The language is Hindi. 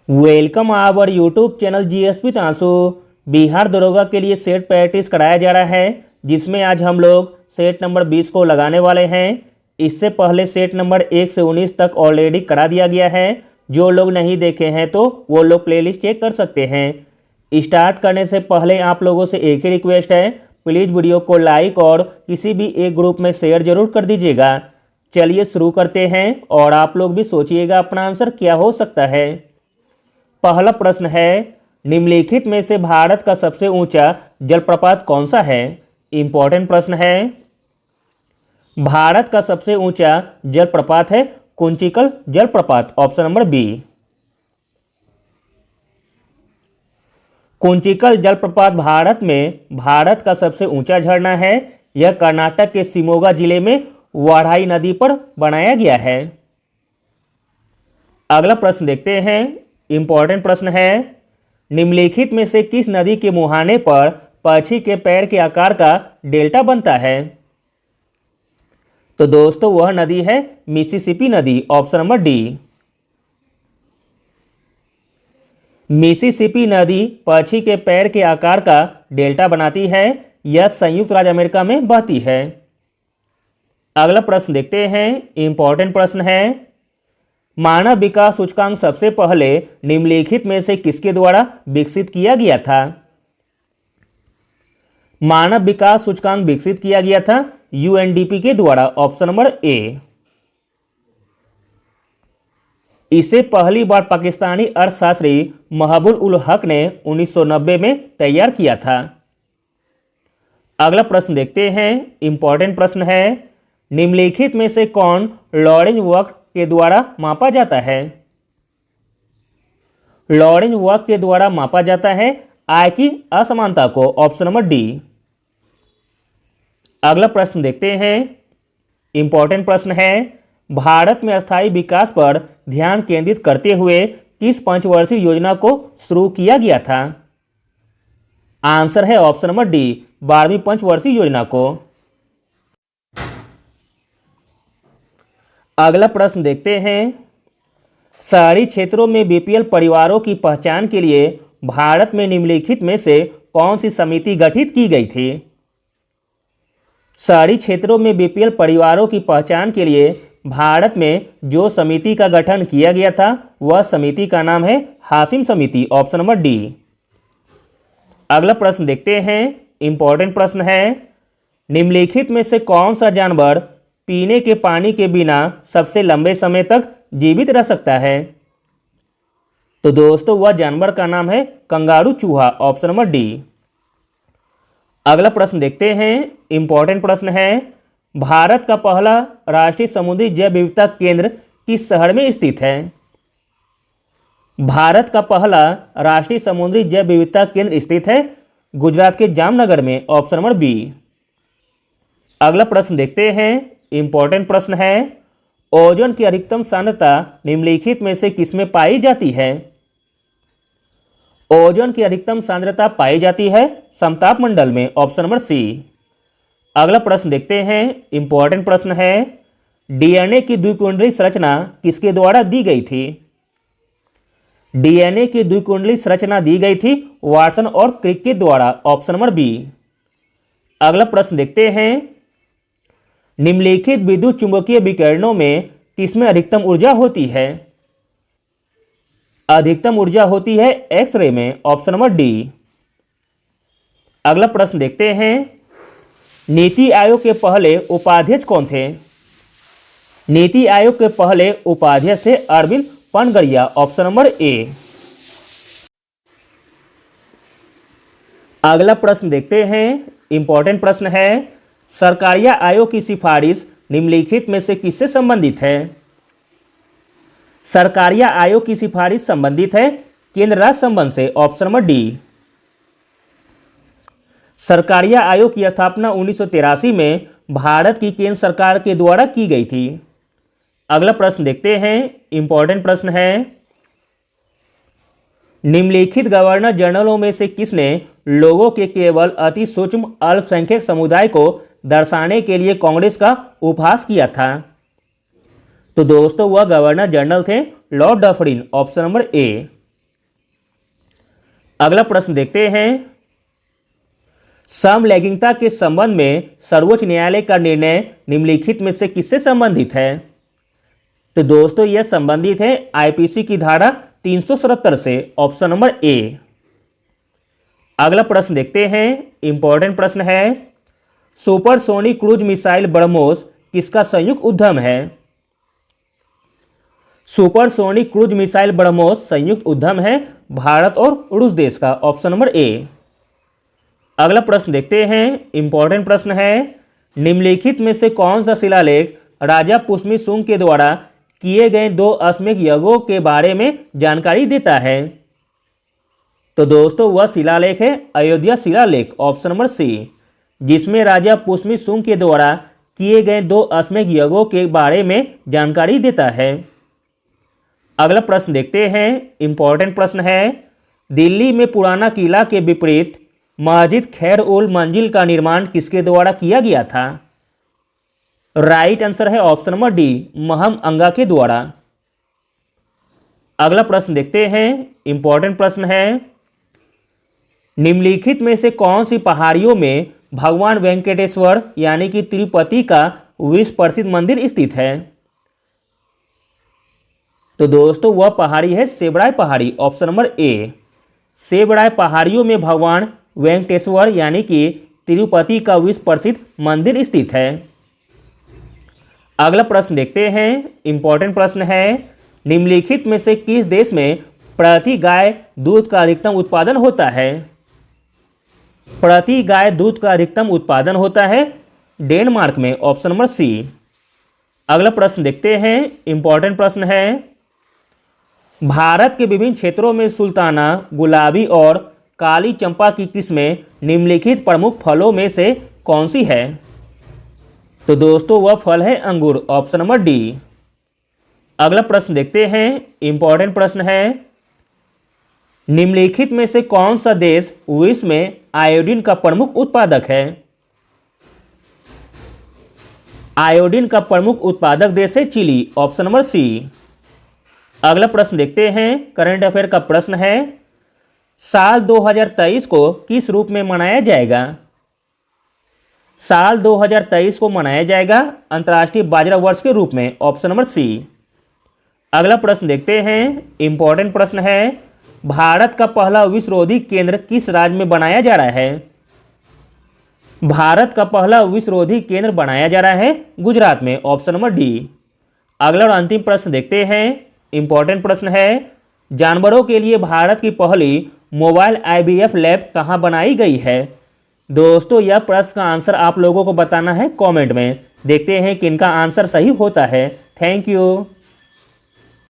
Welcome our YouTube channel GSP तांसु। बिहार दरोगा के लिए सेट प्रैक्टिस कराया जा रहा है, जिसमें आज हम लोग सेट नंबर 20 को लगाने वाले हैं। इससे पहले सेट नंबर 1 से 19 तक ऑलरेडी करा दिया गया है। जो लोग नहीं देखे हैं तो वो लोग प्लेलिस्ट चेक कर सकते हैं। स्टार्ट करने से पहले आप लोगों से एक ही रिक्वेस्ट है, प्लीज़ वीडियो को लाइक और किसी भी एक ग्रुप में शेयर जरूर कर दीजिएगा। चलिए शुरू करते हैं और आप लोग भी सोचिएगा अपना आंसर क्या हो सकता है। पहला प्रश्न है, निम्नलिखित में से भारत का सबसे ऊंचा जलप्रपात कौन सा है। इंपॉर्टेंट प्रश्न है। भारत का सबसे ऊंचा जलप्रपात है कुंचिकल जलप्रपात, ऑप्शन नंबर बी। कुंचिकल जलप्रपात भारत का सबसे ऊंचा झरना है। यह कर्नाटक के शिमोगा जिले में वाराही नदी पर बनाया गया है। अगला प्रश्न देखते हैं। इंपॉर्टेंट प्रश्न है, निम्नलिखित में से किस नदी के मुहाने पर पक्षी के पैर के आकार का डेल्टा बनता है। तो दोस्तों वह नदी है मिसिसिपी नदी, ऑप्शन नंबर डी। मिसिसिपी नदी पक्षी के पैर के आकार का डेल्टा बनाती है। यह संयुक्त राज्य अमेरिका में बहती है। अगला प्रश्न देखते हैं। इंपॉर्टेंट प्रश्न है, मानव विकास सूचकांक सबसे पहले निम्नलिखित में से किसके द्वारा विकसित किया गया था। मानव विकास सूचकांक विकसित किया गया था यूएनडीपी के द्वारा, ऑप्शन नंबर ए। इसे पहली बार पाकिस्तानी अर्थशास्त्री महबूब उल हक ने 1990 में तैयार किया था। अगला प्रश्न देखते हैं। इंपॉर्टेंट प्रश्न है, निम्नलिखित में से कौन लॉरेंज वक्र के द्वारा मापा जाता है। लॉरेंज वक्र के द्वारा मापा जाता है आय की असमानता को, ऑप्शन नंबर डी। अगला प्रश्न देखते हैं। इंपॉर्टेंट प्रश्न है, भारत में स्थायी विकास पर ध्यान केंद्रित करते हुए किस पंचवर्षीय योजना को शुरू किया गया था। आंसर है ऑप्शन नंबर डी, 12वीं पंचवर्षीय योजना को। अगला प्रश्न देखते हैं। शहरी क्षेत्रों में बीपीएल परिवारों की पहचान के लिए भारत में निम्नलिखित में से कौन सी समिति गठित की गई थी। शहरी क्षेत्रों में बीपीएल परिवारों की पहचान के लिए भारत में जो समिति का गठन किया गया था वह समिति का नाम है हाशिम समिति, ऑप्शन नंबर डी। अगला प्रश्न देखते हैं। इंपॉर्टेंट प्रश्न है, निम्नलिखित में से कौन सा जानवर पीने के पानी के बिना सबसे लंबे समय तक जीवित रह सकता है। तो दोस्तों वह जानवर का नाम है कंगारू चूहा, ऑप्शन नंबर डी। अगला प्रश्न देखते हैं। इंपॉर्टेंट प्रश्न है, भारत का पहला राष्ट्रीय समुद्री जैव विविधता केंद्र किस शहर में स्थित है। भारत का पहला राष्ट्रीय समुद्री जैव विविधता केंद्र स्थित है गुजरात के जामनगर में, ऑप्शन नंबर बी। अगला प्रश्न देखते हैं। इंपॉर्टेंट प्रश्न है, ओजोन की अधिकतम सांद्रता निम्नलिखित में से किसमें पाई जाती है। ओजोन की अधिकतम सांद्रता पाई जाती है समताप मंडल में, ऑप्शन नंबर सी। अगला प्रश्न देखते हैं। इंपॉर्टेंट प्रश्न है, डीएनए की द्विकुंडली संरचना किसके द्वारा दी गई थी। डीएनए की द्विकुंडली संरचना दी गई थी वाटसन और क्रिक के द्वारा, ऑप्शन नंबर बी। अगला प्रश्न देखते हैं। निम्नलिखित विद्युत चुंबकीय विकिरणों में किसमें अधिकतम ऊर्जा होती है। अधिकतम ऊर्जा होती है एक्सरे में, ऑप्शन नंबर डी। अगला प्रश्न देखते हैं। नीति आयोग के पहले उपाध्यक्ष कौन थे। नीति आयोग के पहले उपाध्यक्ष थे Arvind Panagariya, option number A. अगला प्रश्न देखते हैं। इंपॉर्टेंट प्रश्न है, सरकारिया आयोग की सिफारिश निम्नलिखित में से किससे संबंधित है। सरकारिया आयोग की सिफारिश संबंधित है केंद्र राज्य संबंध से, ऑप्शन नंबर डी। सरकारिया आयोग की स्थापना 1983 में भारत की केंद्र सरकार के द्वारा की गई थी। अगला प्रश्न देखते हैं। इंपॉर्टेंट प्रश्न है, निम्नलिखित गवर्नर जनरलों में से किसने लोगों के केवल अति सूक्ष्म अल्पसंख्यक समुदाय को दर्शाने के लिए कांग्रेस का उपहास किया था। तो दोस्तों वह गवर्नर जनरल थे Lord Dufferin, option number A. अगला प्रश्न देखते हैं, समलैंगिकता के संबंध में सर्वोच्च न्यायालय का निर्णय निम्नलिखित में से किससे संबंधित है? तो दोस्तों यह संबंधित है आईपीसी की धारा 377 से, ऑप्शन नंबर ए। अगला प्रश्न देखते हैं, इंपॉर्टेंट प्रश्न है, सुपरसोनिक क्रूज मिसाइल ब्रह्मोस किसका संयुक्त उद्यम है? सुपरसोनिक क्रूज मिसाइल ब्रह्मोस संयुक्त उद्यम है भारत और रूस देश का, ऑप्शन नंबर ए। अगला प्रश्न देखते हैं, इंपॉर्टेंट प्रश्न है, निम्नलिखित में से कौन सा शिलालेख राजा पुष्पमित्र शुंग के द्वारा किए गए 2 अश्वमेध यज्ञों के बारे में जानकारी देता है? तो दोस्तों वह शिलालेख है अयोध्या शिलालेख, ऑप्शन नंबर सी, जिसमें राजा पुष्पमित्र शुंग के द्वारा किए गए 2 अश्वमेध यज्ञों के बारे में जानकारी देता है। अगला प्रश्न देखते हैं, इंपॉर्टेंट प्रश्न है, दिल्ली में पुराना किला के विपरीत मस्जिद खैर उल मंजिल का निर्माण किसके द्वारा किया गया था? राइट आंसर है ऑप्शन नंबर डी, महम अंगा के द्वारा। अगला प्रश्न देखते हैं, इंपॉर्टेंट प्रश्न है, निम्नलिखित में से कौन सी पहाड़ियों में भगवान वेंकटेश्वर यानी कि तिरुपति का विश्व प्रसिद्ध मंदिर स्थित है? तो दोस्तों वह पहाड़ी है सेबड़ाई पहाड़ी, ऑप्शन नंबर ए। सेबड़ाई पहाड़ियों में भगवान वेंकटेश्वर यानी कि तिरुपति का विश्व प्रसिद्ध मंदिर स्थित है। अगला प्रश्न देखते हैं, इंपॉर्टेंट प्रश्न है, निम्नलिखित में से किस देश में प्रति गाय दूध का अधिकतम उत्पादन होता है? प्रति गाय दूध का अधिकतम उत्पादन होता है डेनमार्क में, ऑप्शन नंबर सी। अगला प्रश्न देखते हैं, इंपॉर्टेंट प्रश्न है, भारत के विभिन्न क्षेत्रों में सुल्ताना, गुलाबी और काली चंपा की किस्में निम्नलिखित प्रमुख फलों में से कौन सी है? तो दोस्तों वह फल है अंगूर, ऑप्शन नंबर डी। अगला प्रश्न देखते हैं, इंपॉर्टेंट प्रश्न है, निम्नलिखित में से कौन सा देश विश्व में आयोडीन का प्रमुख उत्पादक है? आयोडीन का प्रमुख उत्पादक देश है चिली, ऑप्शन नंबर सी। अगला प्रश्न देखते हैं, करंट अफेयर का प्रश्न है, साल 2023 को किस रूप में मनाया जाएगा? साल 2023 को मनाया जाएगा अंतर्राष्ट्रीय बाजरा वर्ष के रूप में, ऑप्शन नंबर सी। अगला प्रश्न देखते हैं, इंपॉर्टेंट प्रश्न है, भारत का पहला विषरोधी केंद्र किस राज्य में बनाया जा रहा है? भारत का पहला विषरोधी केंद्र बनाया जा रहा है गुजरात में, ऑप्शन नंबर डी। अगला और अंतिम प्रश्न देखते हैं, इंपॉर्टेंट प्रश्न है, जानवरों के लिए भारत की पहली मोबाइल आईवीएफ लैब कहां बनाई गई है? दोस्तों यह प्रश्न का आंसर आप लोगों को बताना है कमेंट में। देखते हैं किनका आंसर सही होता है। Thank you.